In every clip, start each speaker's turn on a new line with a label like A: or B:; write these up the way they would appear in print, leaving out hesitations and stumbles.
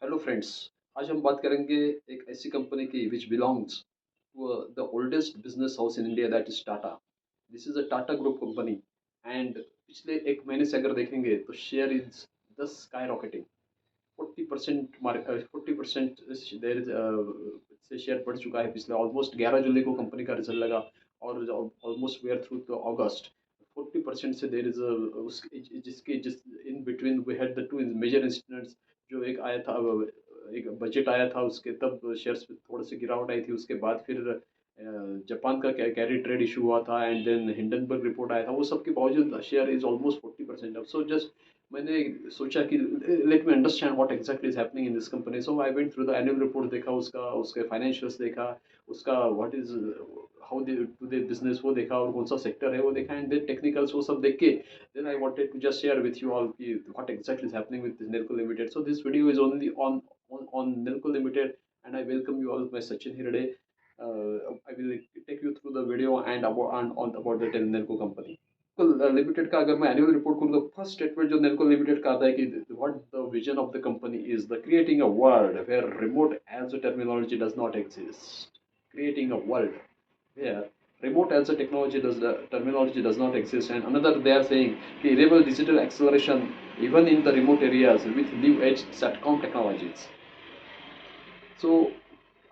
A: Hello friends. आज हम बात करेंगे एक ऐसी कंपनी की which belongs to the oldest business house in India, that is Tata. This is a Tata group company and पिछले एक महीने से अगर देखेंगे तो share is the sky rocketing. 40% 40% देर से शेयर बढ़ चुका है। पिछले ऑलमोस्ट 11 जुलाई को कंपनी का रिजल्ट लगा और almost where through the August 40% से देर इज जिसके जिस in between we had the two major incidents. जो एक आया था, एक बजट आया था, उसके तब शेयर्स पे थोड़ी सी गिरावट आई थी। उसके बाद फिर जापान का कैरी ट्रेड इशू हुआ था एंड देन हिंडनबर्ग रिपोर्ट आया था। वो सब के बावजूद शेयर इज ऑलमोस्ट 40% अब। सो जस्ट मैंने सोचा कि let me understand what exactly is happening in this company. So I went through the annual report, देखा उसका, उसके फाइनेंशियल्स देखा, उसका what is how they do they business वो देखा, और कौन सा सेक्टर है वो देखा, एंड देन टेक्निकल्स वो सब देख के then I wanted to just share with you all कि what exactly is happening with Nelco limited. So this video is only on Nelco Limited, and I welcome you all, my Sachin Hirde. I will take you through the video and about the Nelco company. Limited का अगर मैं annual report करूँ तो first statement जो Nelco limited का आता है कि what the vision of the company is the creating a world where remote as a terminology does not exist. Creating a world where remote as a technology does the terminology does not exist, and another they are saying enable digital acceleration even in the remote areas with new age satcom technologies. So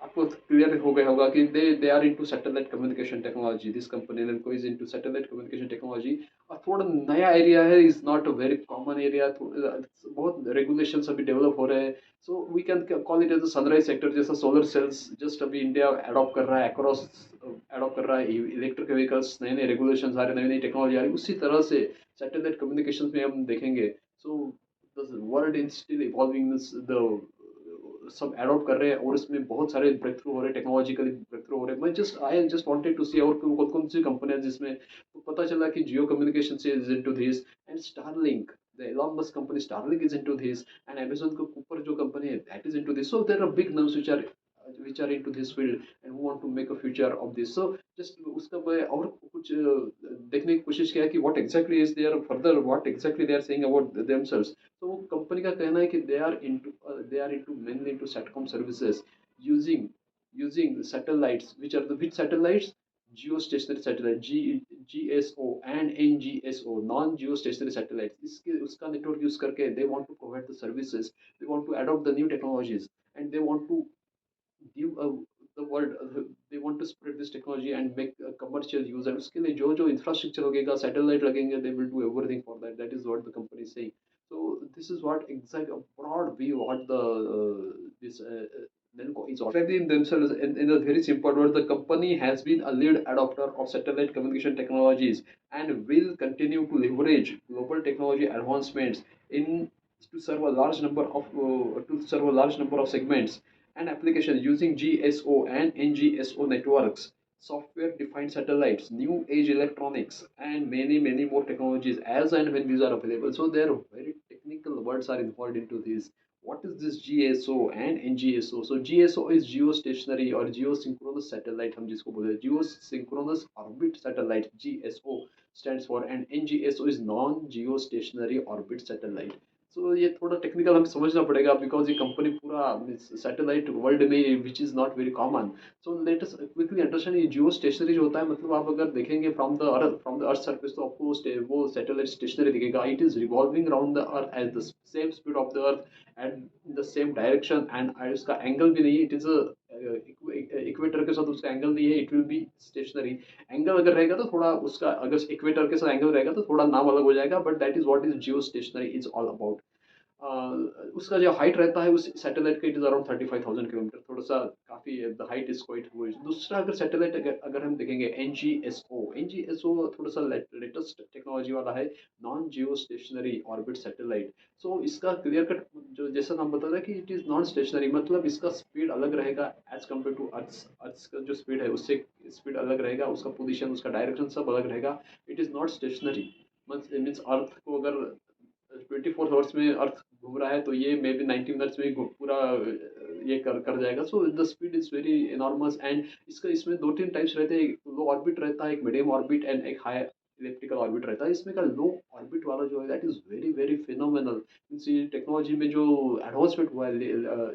A: आपको clear हो गया होगा कि they are into satellite communication technology. This company को is into satellite communication technology. और थोड़ा नया area है, is not a very common area. बहुत रेगुलेशंस अभी डेवलप हो रहे हैं। So we can call it as a sunrise sector. जैसा सोलर सेल्स जस्ट अभी इंडिया अडॉप्ट कर रहा है, अक्रॉस अडॉप्ट कर रहा है इलेक्ट्रिक व्हीकल्स, नए नए रेगुलेशन आ रहे, नई नई टेक्नोलॉजी आ रही, उसी तरह से सैटेलाइट कम्युनिकेशन में हम देखेंगे। So the world is still evolving, the sub adopt कर रहे हैं और इसमें बहुत सारे ब्रेक थ्रू हो रहे हैं, टेक्नोलॉजिकली ब्रेक थ्रू हो रहे हैं। मैं just I just wanted to see और कौन कौन सी कंपनियां जिसमें तो पता चला कि जियो कम्युनिकेशन से is into this, and Starlink, the Elon Musk company Starlink is into this, and Amazon के ऊपर जो कंपनी है that is into this. So there are big names which are into this field and who want to make a future of this. So just उसका मैं और कुछ देखने की कोशिश किया कि what exactly is their further, what exactly they are saying about themselves. तो वो कंपनी का कहना है कि they are into mainly into satcom services using satellites, which are the which satellites, geostationary satellite, GSO and NGSO, non geostationary satellites। इसके उसका network use करके they want to provide the services, they want to adopt the new technologies, and they want to give the world, they want to spread this technology and make a commercial use। and उसके लिए जो जो infrastructure लगेगा, satellite लगेंगे, they will do everything for that। that is what the company is saying। so this is what exact a broad view what the this Nelco is describing themselves in a very simple word. The company has been a lead adopter of satellite communication technologies and will continue to leverage global technology advancements in to serve a large number of segments and applications using GSO and NGSO networks, software defined satellites, new age electronics, and many, many more technologies as and when these are available. So, there are very technical words are involved into this. What is this GSO and NGSO? So, GSO is geostationary or geosynchronous satellite, हम जिसको बोलते हैं geosynchronous orbit satellite, GSO stands for, and NGSO is non geostationary orbit satellite। सो ये थोड़ा technical हमें समझना पड़ेगा because ये कंपनी पूरा सैटेलाइट वर्ल्ड में which is not very common. So let us quickly understand. ये जियो स्टेशनरी जो होता है, मतलब आप अगर देखेंगे फ्रॉम द अर्थ सर्फेस तो आपको वो सैटेलाइट स्टेशनरी दिखेगा। It is revolving around the earth at the same speed of the earth and the same direction, and उसका एंगल भी नहीं है, इट इज इक्वेटर के साथ उसका एंगल नहीं है, it will be stationary. Angle अगर रहेगा तो थोड़ा उसका, अगर इक्वेटर के साथ एंगल रहेगा तो थोड़ा नाम अलग हो जाएगा, but that is what is Jio stationery is all about. उसका जो हाइट रहता है उस सैटेलाइट का, इट इज अराउंड 35,000 किलोमीटर, थोड़ा सा काफ़ी द हाइट इज क्वाइट हुई। दूसरा अगर सैटेलाइट अगर हम देखेंगे एनजीएसओ थोड़ा सा लेटेस्ट टेक्नोलॉजी वाला है, non geostationary orbit satellite. So इसका क्लियर कट जो जैसा नाम बता रहा है कि इट इज़ नॉन स्टेशनरी, मतलब इसका स्पीड अलग रहेगा एज कम्पेयर टू अर्थ का जो स्पीड है उससे स्पीड अलग रहेगा, उसका पोजिशन, उसका डायरेक्शन सब अलग रहेगा। It is not stationary means earth को अगर 24 आवर्स में अर्थ घूम रहा है तो ये मे बी 90 मिनट्स में पूरा ये कर कर जाएगा। So the speed is very enormous. And इसका इसमें दो तीन टाइप्स रहते हैं, एक लो ऑर्बिट रहता है, एक मीडियम ऑर्बिट एंड एक हाई इलेक्ट्रिकल ऑर्बिट रहता है। इसमें का लो ऑर्बिट वाला जो है that is very very phenomenal. Means ये टेक्नोलॉजी में जो एडवांसमेंट हुआ है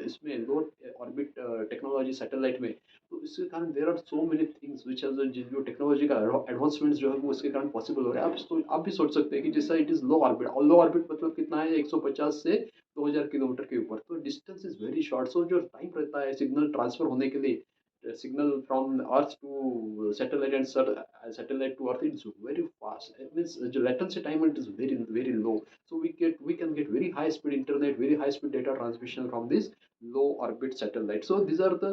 A: इसमें लो ऑर्बिट टेक्नोलॉजी सैटेलाइट में, तो इसके कारण there are so many things which are जो टेक्नोलॉजी का एडवांसमेंट जो है वो इसके कारण पॉसिबल हो रहा है। आप भी सोच सकते हैं कि जैसा इट इज़ लो ऑर्बिट, और लो ऑर्बिट मतलब कितना है, 150 से 2000 किलोमीटर के ऊपर, तो डिस्टेंस इज वेरी शॉर्ट। सो जो टाइम रहता है सिग्नल ट्रांसफर होने के लिए, signal from earth to satellite and satellite to earth, it's very fast. It means the latency time it is very very low, so we can get very high speed internet, very high speed data transmission from this low orbit satellite. So these are the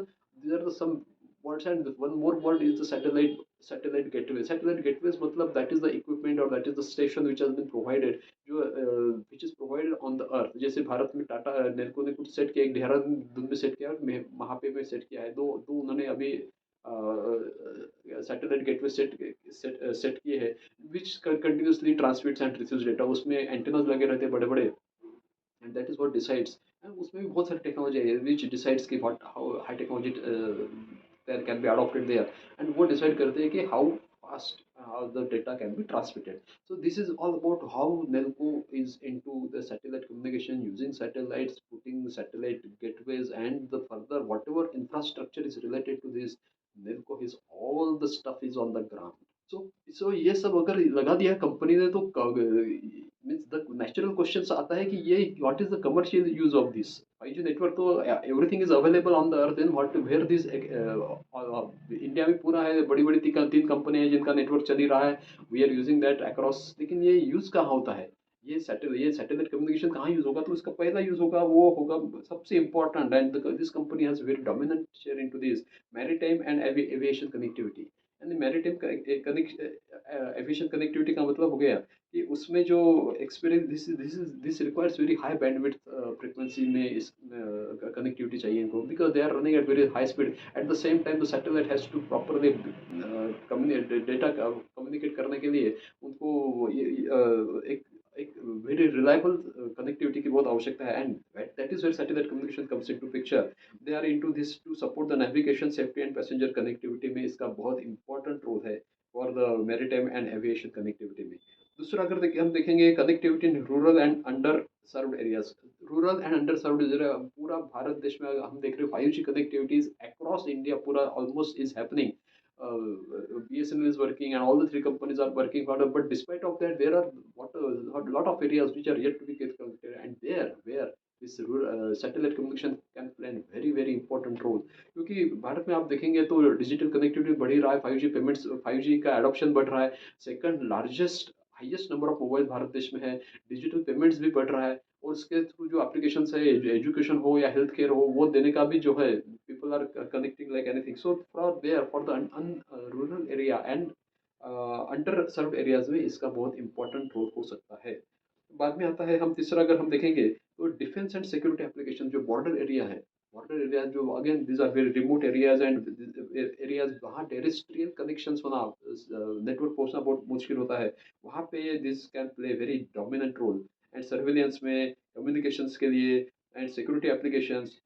A: some words, and one more word is the satellite gateway. Satellite gateways matlab that is the equipment or that is the station which has been provided, जो which is provided on the अर्थ। जैसे भारत में टाटा नेल्को ने कुछ set किया, एक देहरादून में set किया, वहाँ पे में सेट किया है, दो दो उन्होंने अभी सैटेलाइट गेटवे सेट किए हैं, which continuously transmits and receives data. उसमें एंटेनाज लगे रहते हैं बड़े बड़े, and that is what decides. उसमें भी बहुत सारी टेक्नोलॉजी है विच डिसाइड्स की what how high technology there can be adopted there, and वो डिसाइड करते हैं कि how fast the data can be transmitted. So this is all about how Nelco is into the satellite communication, using satellites, putting satellite gateways, and the further whatever infrastructure is related to this. Nelco is all the stuff is on the ground. सो ये सब अगर लगा दिया company ने, तो means the natural question आता है कि ये what is the commercial use of this 5G network. तो everything is available on the earth, then what where this India में पूरा है, बड़ी बड़ी तीन कंपनी है जिनका नेटवर्क चल ही रहा है, we are using that across. लेकिन ये यूज कहाँ होता है, ये सैटेलाइट कम्युनिकेशन कहाँ यूज होगा, तो इसका पहला यूज होगा वो होगा सबसे important, and this company has very dominant share into this maritime and aviation connectivity. यानी मैरीटाइम एविएशन कनेक्टिविटी का मतलब हो गया कि उसमें जो experience this requires very high bandwidth frequency में इस कनेक्टिविटी चाहिए इनको, because they are running at very high speed. At the same time the satellite has to properly data communicate करने के लिए उनको एक एक वेरी रिलायबल कनेक्टिविटी की बहुत आवश्यकता है, and that is where satellite communication comes into picture. They are into this to support the navigation safety and passenger connectivity में इसका बहुत इंपॉर्टेंट रोल है for the maritime and aviation connectivity में। दूसरा अगर हम देखेंगे connectivity in rural and under served areas. Rural and under served area पूरा भारत देश में हम देख रहे हैं 5G कनेक्टिविटीज अक्रॉस इंडिया पूरा almost is happening. BSNL is working and all the three companies are working harder, but despite of that there are a lot of areas which are yet to be connected, and there where this satellite communication can play a very very important role। क्योंकि भारत में आप देखेंगे तो digital connectivity बढ़ ही रहा है, 5G payments 5G का adoption बढ़ रहा है, second largest highest number of mobile Bharat देश में है, डिजिटल पेमेंट्स भी बढ़ रहा है, और उसके थ्रू जो एप्लीकेशन है एजुकेशन हो या हेल्थ केयर हो वो देने का भी जो है people are connecting like anything। So for there for the rural area and underserved areas में इसका बहुत important रोल हो सकता है। बाद में आता है हम तीसरा अगर हम देखेंगे तो डिफेंस एंड सिक्योरिटी एप्लीकेशन, जो बॉर्डर एरिया है, बॉर्डर एरिया जो again these are very remote areas and areas वहाँ टेरेस्ट्रियल कनेक्शंस होना नेटवर्क पहुँचना बहुत मुश्किल होता है, वहाँ पे this can play very dominant role. And surveillance में कम्युनिकेशंस के लिए and security applications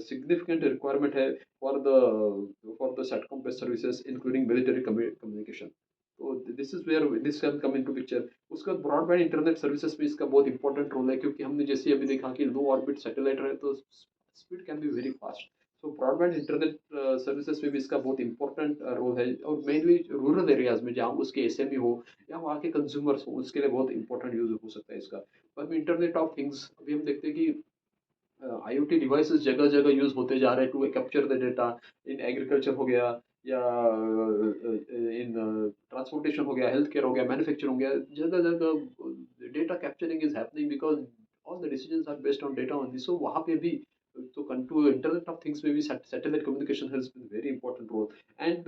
A: significant requirement है for the satcom based services including military communication। तो this is where this can come into picture. उसका ब्रॉडबैंड इंटरनेट सर्विसेज में इसका बहुत important role है, क्योंकि हमने जैसे अभी देखा कि लो ऑर्बिट सैटेलाइट रहे तो speed can be very fast. तो ब्रॉडबैंड इंटरनेट सर्विसेज में भी इसका बहुत इंपॉर्टेंट रोल है, और मेनली रूरल एरियाज में जहाँ उसके एसएमई हो या वहाँ के कंज्यूमर्स हो उसके लिए बहुत इंपॉर्टेंट यूज हो सकता है इसका। पर इंटरनेट ऑफ थिंग्स अभी हम देखते हैं कि IoT डिवाइसेस जगह जगह यूज होते जा रहे हैं to capture the data. In agriculture हो गया, या इन ट्रांसपोर्टेशन हो गया, हेल्थ केयर हो गया, मैन्युफैक्चर हो गया, जगह जगह data capturing is happening because all the decisions are based on data only. So वहाँ पे भी तो टू इंटरनेट ऑफ थिंग्स में भी satellite communication has very important role. And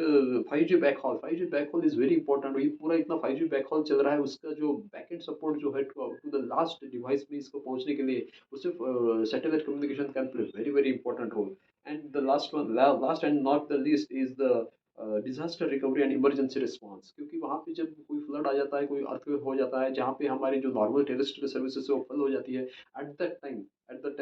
A: 5G backhaul is very important. ये पूरा इतना 5G बैकहॉल चल रहा है, उसका जो बैकएंड सपोर्ट जो है टू द लास्ट डिवाइस में इसको पहुंचने के लिए उससे satellite communication can play very very important role. And the last and not the least is the disaster recovery and emergency response. क्योंकि वहाँ पे जब कोई फ्लड आ जाता है, कोई अर्थक्वेक हो जाता है, जहाँ पे हमारी जो नॉर्मल टेरेस्ट्रियल सर्विसेज है वो फल हो जाती है, at that time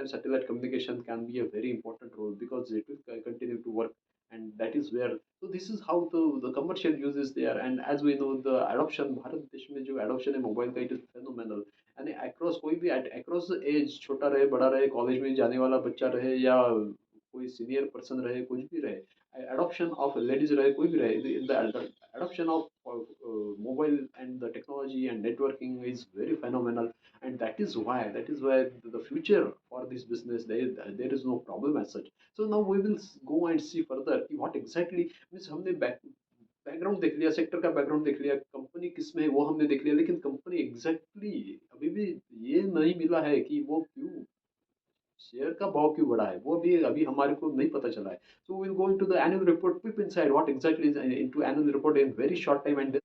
A: satellite communication can be a very important role because it will continue to work and that is where, so this is how the commercial use is there. And as we know, the adoption Bharat देश में जो adoption है mobile का, it is phenomenal. यानी across कोई भी across the age, छोटा रहे बड़ा रहे, कॉलेज में जाने वाला बच्चा रहे या कोई सीनियर पर्सन रहे, कुछ भी रहे, adoption of ladies रहे, कोई भी रहे, the adoption of mobile and the technology and networking is very phenomenal. And that is why the future for this business, there is no problem as such. So now we will go and see further कि what exactly means. हमने background देख लिया, sector का background देख लिया, company किस में है वो हमने देख लिया, लेकिन कंपनी एग्जैक्टली अभी भी ये नहीं मिला है कि वो क्यों, शेयर का भाव क्यों बढ़ा है, वो भी अभी हमारे को नहीं पता चला है. So will go into the annual report, pip inside what exactly is into annual report in very short time. And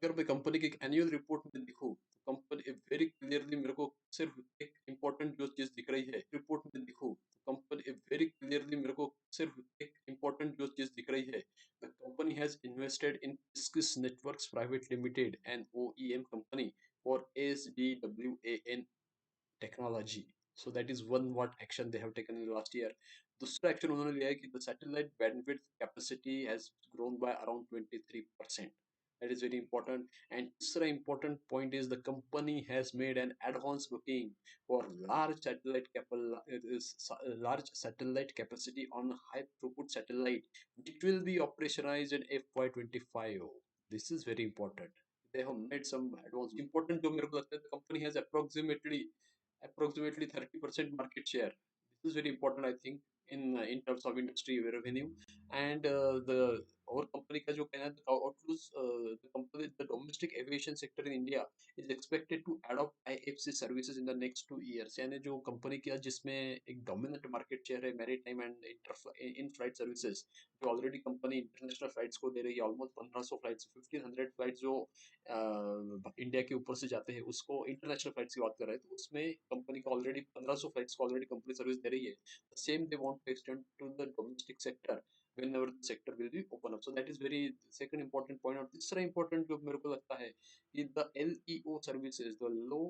A: अगर मैं कंपनी के एनुअल रिपोर्ट में दिखूं तो कंपनी वेरी क्लियरली मेरे को सिर्फ एक इम्पोर्टेंट जो चीज दिख रही है रिपोर्ट में दिखूं तो कंपनी वेरी क्लियरली मेरे को सिर्फ एक इम्पोर्टेंट जो चीज दिख रही है, the company has invested in six networks private limited and OEM company for SDWAN technology. So that is one what action they have taken in the last year. दूसरा एक्शन उन्होंने लिया है कि the satellite bandwidth capacity has grown by around 23%. That is very important. And तीसरा important point is the company has made an advance booking for large satellite capacity on high throughput satellite, which will be operationalized in FY25. This is very important. They have made some advance. Important जो मेरे को लगता है the company has approximately 30% market share. This is very important, I think, in terms of industry revenue. And the our company का जो कहना है, the company, the domestic aviation sector in India is expected to adopt IFC services in the next 2 years. यानी जो company का जिसमें एक dominant market share है maritime and in flight services, जो ऑलरेडी कंपनी इंटरनेशनल फ्लाइट्स को दे रही है, ऑलमोस्ट 1500 फ्लाइट्स, 1500 फ्लाइट्स जो इंडिया के ऊपर से जाते हैं, उसको इंटरनेशनल फ्लाइट्स की बात कर रहे हैं, तो उसमें कंपनी का ऑलरेडी 1500 फ्लाइट्स को ऑलरेडी कंपनी सर्विस दे रही है. Same they want to extend to the domestic sector whenever the sector will be open up. So that is very second important point. और तीसरा important जो मेरे को लगता है कि the LEO services, the low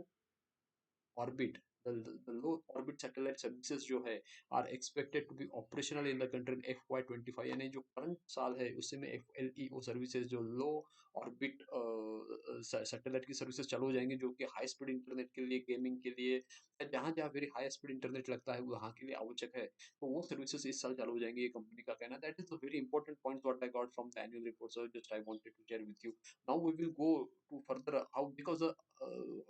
A: orbit, the low orbit satellite services जो है are expected to be operational in the country in FY25. यानी जो करंट साल है उसी में LEO सर्विसेज जो लो ऑर्बिट सैटेलाइट की सर्विसेज चालू हो जाएंगी, जो कि हाई स्पीड इंटरनेट के लिए, गेमिंग के लिए, जहाँ जहाँ वेरी हाई स्पीड इंटरनेट लगता है वहाँ के लिए आवश्यक है, तो वो सर्विसेज इस साल चालू हो जाएंगी, ये कंपनी का कहना. That is a very important point what I got from the annual report. So just I wanted to share with you. Now we will go to further how, because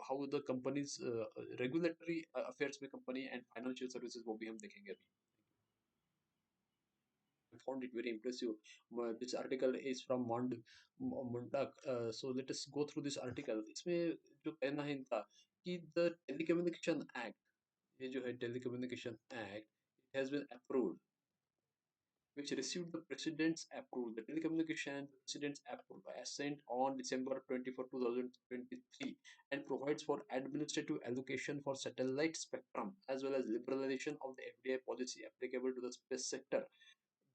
A: how the company's regulatory affairs में company and financial services वो भी हम देखेंगे अभी. I found it very impressive. This article is from Mundak. So let us go through this article. इसमें जो कहना है इनका कि the Telecommunication Act, ये जो है Telecommunication Act, it has been approved, which received the President's approval. The telecommunication President's approval assent on December 24, 2023, and provides for administrative allocation for satellite spectrum as well as liberalization of the FDI policy applicable to the space sector.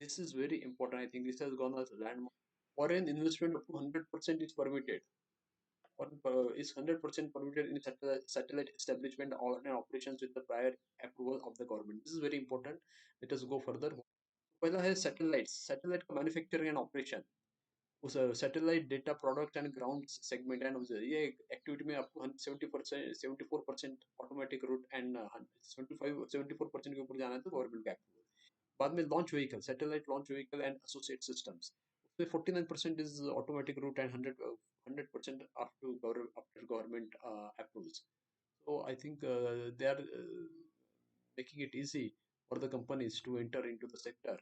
A: This is very important. I think this has gone as a landmark. Foreign investment up to 100% is permitted. Or is 100% permitted in satellite establishment or operations with the prior approval of the government. This is very important. Let us go further. पहला है satellite, satellite का manufacturing and operation, उस satellite data product and ground segment and ये activity में आपको 74% automatic route and 74% के ऊपर जाना है तो गवर्नमेंट का अप्रूवल. बाद में launch vehicle, satellite launch vehicle and associate systems, उसमें 49% is automatic route and 100% after government approvals. So I think they are making it easy for the companies to enter into the sector.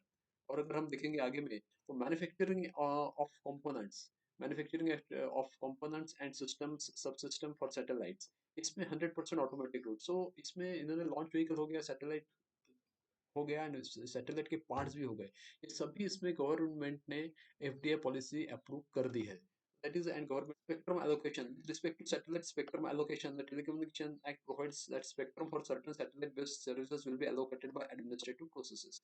A: और अगर हम देखेंगे आगे में तो manufacturing of components, manufacturing of components and systems, सब system for satellites, इसमें 100% automatic route. सो इसमें इन्होंने लॉन्च व्हीकल हो गया, सैटेलाइट हो गया एंड सैटेलाइट के पार्ट्स भी हो गए, ये सभी इसमें गवर्नमेंट ने एफडीआई पॉलिसी अप्रूव कर दी है. That is, and government spectrum allocation. With respect to satellite spectrum allocation, the Telecommunication Act provides that spectrum for certain satellite-based services will be allocated by administrative processes.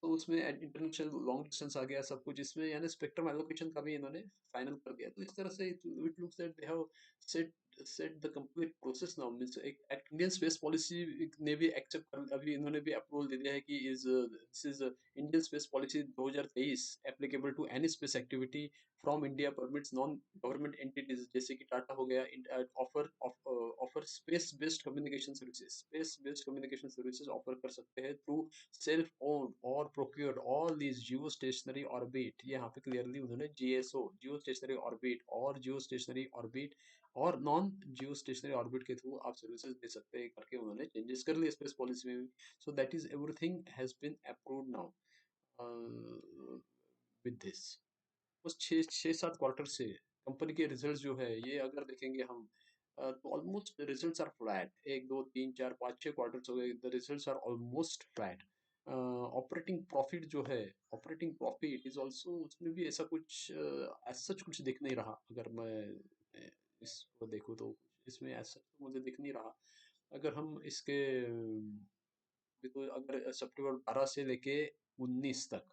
A: तो उसमें international long distance आ गया सब कुछ इसमें, यानी spectrum allocation का भी इन्होंने फाइनल कर दिया। तो इस तरह से it looks that they have set set the complete process now. Means एक इंडियन स्पेस पॉलिसी ने भी एक्सेप्ट कर, अभी इन्होंने भी अप्रूवल दे दिया है कि is this is Indian space policy 2023 applicable to any space activity from India, permits non government entities जैसे कि टाटा हो गया, offer offer space based communication services, space based communication services offer कर सकते हैं थ्रू सेल्फ ओन्ड और procured all these geostationary orbit. ये यहाँ पे क्लियरली उन्होंने जीएसओ, जियो स्टेशनरी ऑर्बिट, और जियो स्टेशनरी ऑर्बिट और नॉन जियो स्टेशनरी ऑर्बिट के थ्रू आप सर्विसेज दे सकते हैं करके उन्होंने चेंजेस कर लिए स्पेस पॉलिसी में भी। So that is everything has been approved now with this. बस छः सात क्वार्टर से कंपनी के रिजल्ट जो है ये अगर देखेंगे हम, तो ऑलमोस्ट रिजल्ट्स आर फ्लैट। एक दो तीन चार पाँच छः क्वार्टर्स हो गए, the results are almost flat. Operating profit जो है, ऑपरेटिंग प्रॉफिट इज ऑल्सो, उसमें भी ऐसा कुछ सच कुछ दिख नहीं रहा। अगर मैं इसको देखूँ तो इसमें ऐसा तो मुझे दिख नहीं रहा। अगर हम इसके देखो, अगर सितंबर 12 से लेके 19 तक,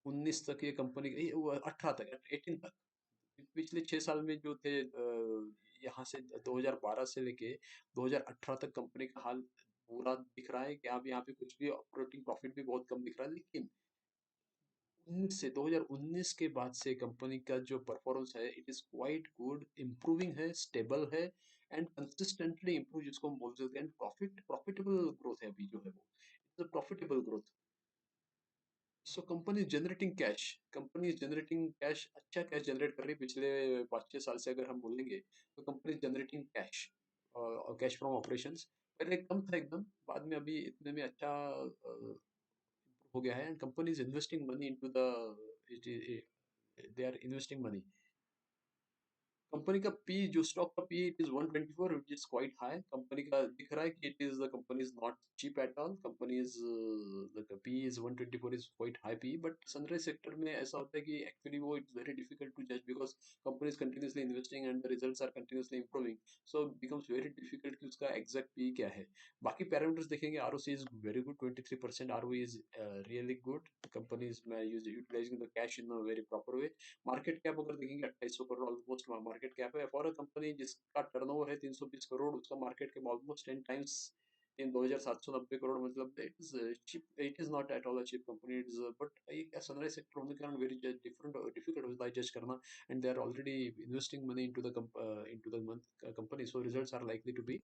A: 19 तक ये कंपनी, 18 तक, 18 तक, पिछले 6 साल में जो थे, यहाँ से 2012 से लेके 2018 तक कंपनी का हाल बुरा दिख रहा है कि आप यहाँ पे कुछ भी ऑपरेटिंग प्रॉफिट भी बहुत कम दिख रहा है। लेकिन 19 से 2019 के बाद से कंपनी का जो परफॉर्मेंस है it is quite good, improving है, स्टेबल है एंड कंसिस्टेंटली इम्प्रूव, जिसको हम बोल सकते हैं। प्रॉफिटेबल ग्रोथ है अभी जो है वो, it's profitable growth. So company generating cash, company is generating cash, अच्छा कैश जनरेट कर रही है पिछले 5-6 साल से अगर हम बोलेंगे। तो कंपनी जनरेटिंग कैश और कैश फ्रॉम ऑपरेशंस पहले कम था एकदम, बाद में अभी इतने में अच्छा हो गया है। And company is investing money into the, they are investing money. Company का पी, जो स्टॉक का P it is 124, which is quite high. Company का दिख रहा है कि it is, the company is not cheap at all. Company is, the P is 124 is quite high P. But sunrise sector में ऐसा होता है कि एक्चुअली वो इट्स वेरी डिफिकल्ट टू जज, because company is continuously investing and the results are continuously improving. So becomes very difficult कि उसका exact P क्या है। बाकी पैरामीटर्स देखेंगे, ROC is very good, 23%, ROE is really good. Company is utilising the cash in a very proper way. Market cap अगर देखेंगे 2800 crore almost market cap है for a company जिसका टर्नओवर है 320 करोड़, उसका market cap almost 10 times, 2790 crore. मतलब it is cheap, it is not at all a cheap company. It is, but एक sunrise sector होने के कारण वेरी डिफरेंट, डिफिकल्ट होता है जज करना। And they are already investing money into the company, so results are likely to be.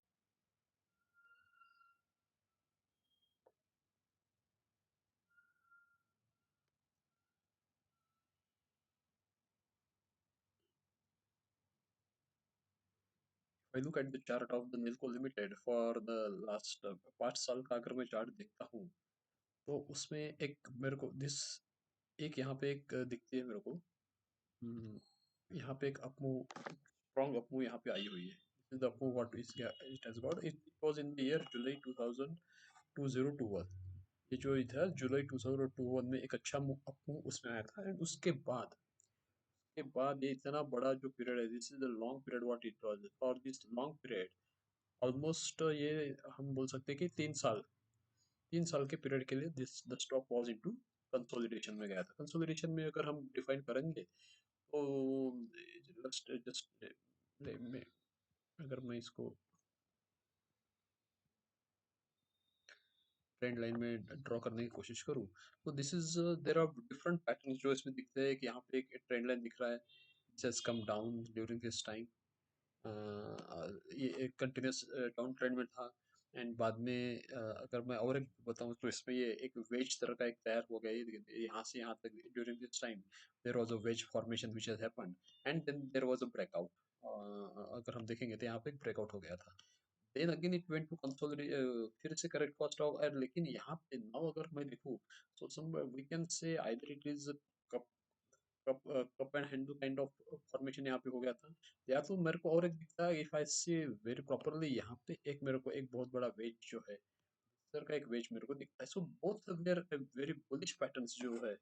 A: I look at the chart of the Nilco Limited for the last 5 साल का अगर मैं चार्ट देखता हूँ, तो उसमें एक मेरे को दिस, एक यहाँ पे एक दिखती है मेरे को। हम्म, यहाँ पे एक अपमू, स्ट्रॉन्ग अपमू यहाँ पे आई हुई है। This is the upmove what is it has got, it was in the year July 2021। ये जो था जुलाई 2021 में एक अच्छा अपमू उसमें आया था। एंड उसके बाद ये इतना बड़ा जो पीरियड है, this is the long period what it was. For this long period almost ये हम बोल सकते हैं कि 3 साल, 3 साल के पीरियड के लिए this the stock was into consolidation में गया था। कंसोलिडेशन में अगर हम डिफाइन करेंगे तो जस्ट जस्ट में, अगर मैं इसको ट्रेंड लाइन में ड्रॉ करने की कोशिश करूँ, तो this is, there are different patterns जो इसमें दिखते हैं। कि यहाँ पे एक ट्रेंड लाइन दिख रहा है, it's has come down during this time. ये एक कंटिन्यूस डाउन ट्रेंड में था। एंड बाद में अगर मैं और एक बताऊं तो इसमें ये एक वेज तरह का एक तैयार हो गया। यहाँ से यहाँ तक during this time there was a wedge formation which has happened and then there was a breakout. अगर हम देखेंगे तो यहाँ पे एक ब्रेकआउट हो गया था। Then again it went to consolidate, फिर से करेक्ट कॉस्ट ऑफ, लेकिन यहाँ पे नाउ अगर मैं देखूँ तो some we can say either it is cup and handle kind of formation यहाँ पे हो गया था। या तो मेरे को और एक दिखता है, if I see very properly, यहाँ पे एक मेरे को एक बहुत बड़ा वेज जो है, सर का एक वेज मेरे को दिखता है। So both there very bullish patterns जो है,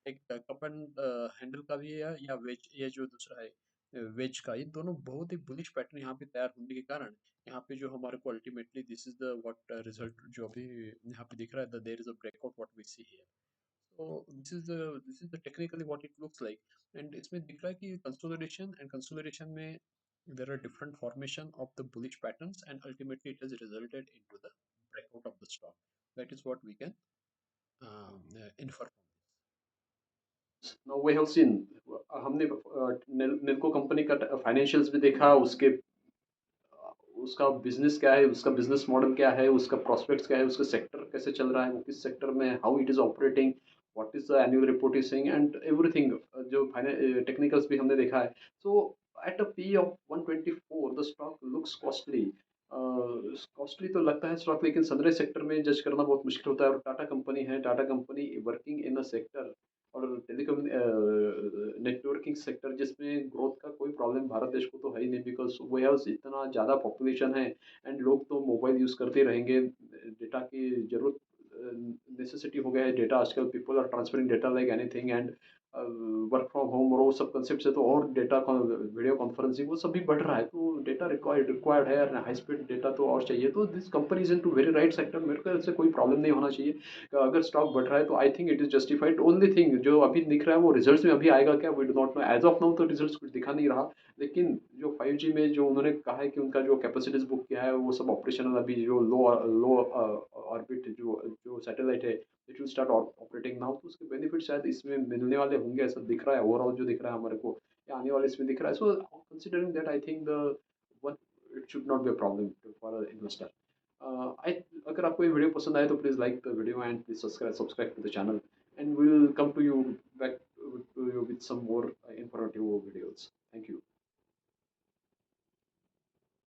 A: एक कप एंड हैंडल का भी है या वेज, ये जो दूसरा है वेज का, ये दोनों बहुत ही बुलिश पैटर्न यहाँ पे तैयार होने के कारण यहाँ पे जो हमारे को ultimately this is the what result जो अभी यहाँ पे दिख रहा है, there is a breakout what we see here.
B: तो this is the technically what it looks like. And इसमें दिख रहा है कि कंसोलिडेशन में there are different formation of the bullish patterns, and ultimately it has resulted into the breakout of the stock. That is what we can infer from
A: now we have seen, हमने Nelco company का financials भी देखा, उसके उसका business क्या है, उसका business model क्या है, उसका प्रोस्पेक्ट्स क्या है, उसका सेक्टर कैसे चल रहा है, वो किस सेक्टर में, how it is operating, what is the annual report is saying and everything. जो टेक्निकल्स भी हमने देखा है। So at a P of 124 the stock looks costly. Costly तो लगता है स्टॉक, लेकिन सनराइज सेक्टर में जज करना बहुत मुश्किल होता है। और टाटा कंपनी है, Tata company working in a sector और टेलीकॉम नेटवर्किंग सेक्टर जिसमें ग्रोथ का कोई प्रॉब्लम भारत देश को तो है ही नहीं, बिकॉज वे हाउस इतना ज़्यादा पॉपुलेशन है एंड लोग तो मोबाइल यूज़ करते रहेंगे। डेटा की जरूरत नेसेसिटी हो गया है डेटा आजकल, people are transferring data like anything and work from home और वो सब कंसेप्ट से तो और डेटा वीडियो कॉन्फ्रेंसिंग वो सब भी बढ़ रहा है, तो डेटा रिक्वायर्ड है, हाई स्पीड डेटा तो और चाहिए। तो this company is in to very right sector, मेरे ख्याल से कोई प्रॉब्लम नहीं होना चाहिए। अगर स्टॉक बढ़ रहा है तो I think it is justified. Only thing जो अभी दिख रहा है वो रिजल्ट्स में अभी आएगा क्या, we do not know as of now, तो रिजल्ट्स कुछ दिखा नहीं रहा। लेकिन जो 5G में जो उन्होंने कहा है कि उनका जो कैपेसिटीज बुक किया है वो सब ऑपरेशनल, अभी जो लो लो ऑर्बिट जो जो सैटेलाइट है it will start operating now, तो उसके बेनिफिट शायद इसमें मिलने वाले होंगे, ऐसा दिख रहा है ओवरऑल जो दिख रहा है हमारे को, या आने वाले इसमें दिख रहा है। So considering that I think the one it should not be a problem for investor. I अगर आपको ये वीडियो पसंद आए तो please like the video and please subscribe to the channel, and we will come to you back to you with some more informative videos. Thank you.